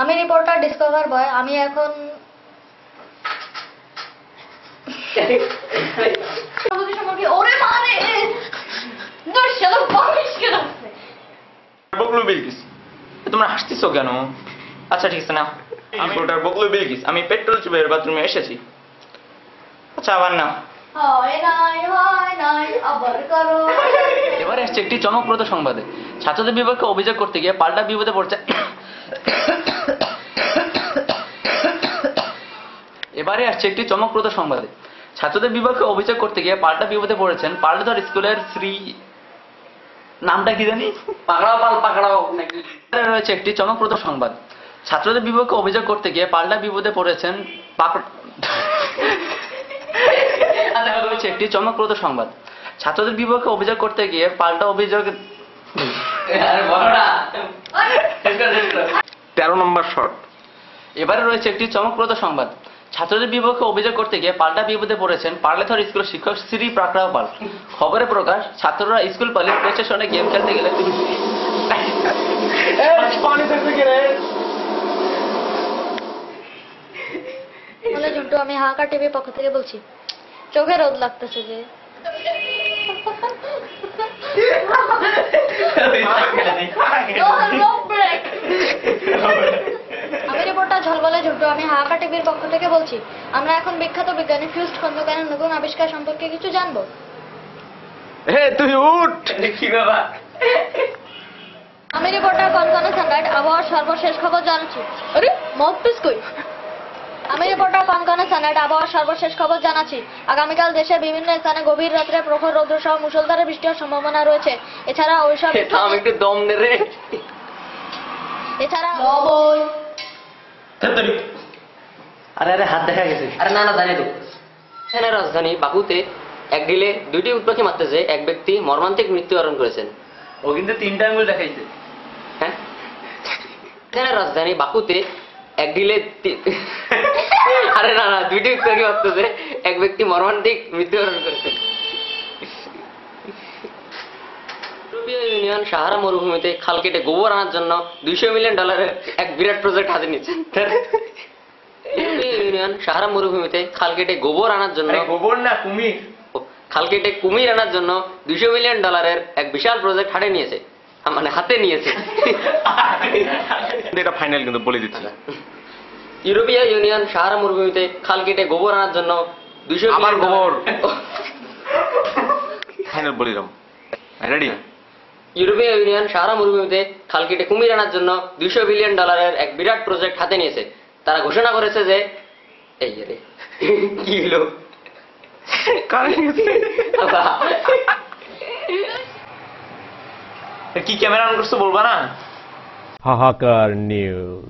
আমি reporter discover বয়। আমি এখন ওরে মারে দর্শক বাংলিশ কেন বকলু বিলকিস, তোমরা হাসতেছো কেন? আচ্ছা ঠিক আছে না, আমি রিপোর্টার বকলু বিলকিস, আমি পেট্রোল চুবের বাথরুমে এসেছি। আচ্ছা আবার না, হয় নাই আবার করো। এবারে আসছে একটি চমকপ্রদ সংবাদে। ছাত্রদের বিপক্ষে অভিযোগ করতে গিয়ে পাল্টা বিপদে পড়ছে। এবারে আসছে একটি চমকপ্রদ সংবাদে। ছাত্রদের বিপক্ষে অভিযোগ করতে গিয়ে পাল্টা বিপদে পড়েছেন পাল্টাধর স্কুলের শ্রী, নামটা কি জানি, পাকড়াও নাকি। রয়েছে একটি চমকপ্রদ সংবাদ। ছাত্রদের বিপক্ষে অভিযোগ করতে গিয়ে পাল্টা বিপদে পড়েছেন রয়েছে একটি চমকপ্রদ সংবাদ। ছাত্রদের বিপক্ষে অভিযোগ করতে গিয়ে পাল্টা অভিযোগ। 13 নম্বর শট। এবারে রয়েছে একটি চমকপ্রদ সংবাদ। ছাত্রদের বিপক্ষে অভিযোগ করতে গিয়ে পাল্টা বিপদে পড়েছেন পার্লেথর স্কুলের শিক্ষক শ্রী পাকড়াও পাল। খবরে প্রকাশ, ছাত্ররা স্কুল পালিয়ে প্লে স্টেশনে গেম খেলতে গেলে বলে জুন্টু, আমি হাহাকার টিভির পক্ষ থেকে বলছি। চোখে রোদ লাগতেছে যে। আমি রিপোর্টার ঝলবলে ঝুন্টু, আমি হাহাকার টিভির পক্ষ থেকে বলছি। আমরা এখন বিখ্যাত বিজ্ঞানী ফিউস্ট খন্দকারের নতুন আবিষ্কার সম্পর্কে কিছু জানবো। হে তুই উঠ। কি বাবা? আমি রিপোর্টার কনকনে সানরাইট আবহাওয়ার সর্বশেষ খবর জানাচ্ছি। আরে মাউথপিস কই? আমি রিপোর্টার কনকনে সানরাইট আবহাওয়ার সর্বশেষ খবর জানাচ্ছি। আগামীকাল দেশের বিভিন্ন স্থানে গভীর রাত্রে প্রখর রৌদ্র সহ মুষলধারে বৃষ্টি হওয়ার সম্ভাবনা রয়েছে। এছাড়া ওইসব একটু দম নে রে। এছাড়া আরে আরে হাত দেখা গেছে। আরে না না, জানি তো। সেনার রাজধানী বাকুতে এক ঢিলে 2টি উটপাখি মারতে যেয়ে এক ব্যক্তি মর্মান্তিক মৃত্যুবরণ করেছেন। ও কিন্তু 3টা আঙ্গুল দেখাইছে। হ্যাঁ, সেনার রাজধানী বাকুতে এক ঢিলে আরে না না, 2টি উটপাখি মারতে যেয়ে এক ব্যক্তি মর্মান্তিক মৃত্যুবরণ করেছেন। ইউরোপীয় ইউনিয়ন সাহারা মরুভূমিতে খাল কেটে গোবর আনার জন্য $200 মিলিয়ন এক বিরাট প্রজেক্ট হাতে নিচ্ছে। ইউরোপীয় ইউনিয়ন সাহারা মরুভূমিতে খাল কেটে গোবর আনার জন্য, গোবর না কুমির, খাল কেটে কুমির আনার জন্য $200 মিলিয়ন এক বিশাল প্রজেক্ট হাতে নিয়েছে, মানে হাতে নিয়েছে। এটা ফাইনাল কিন্তু বলে দিচ্ছি। ইউরোপীয় ইউনিয়ন সাহারা মরুভূমিতে খাল কেটে গোবর আনার জন্য 200 আবার গোবর। ফাইনাল বলে দিলাম। রেডি? ইউরোপীয় ইউনিয়ন সাহারা মরুভূমিতে খাল কেটে কুমির আনার জন্য $200 বিলিয়ন এক বিরাট প্রজেক্ট হাতে নিয়েছে। তারা ঘোষণা করেছে যে, এই রে কি হলো, কি ক্যামেরা অন করছো বলবা না? হাহাকার নিউজ।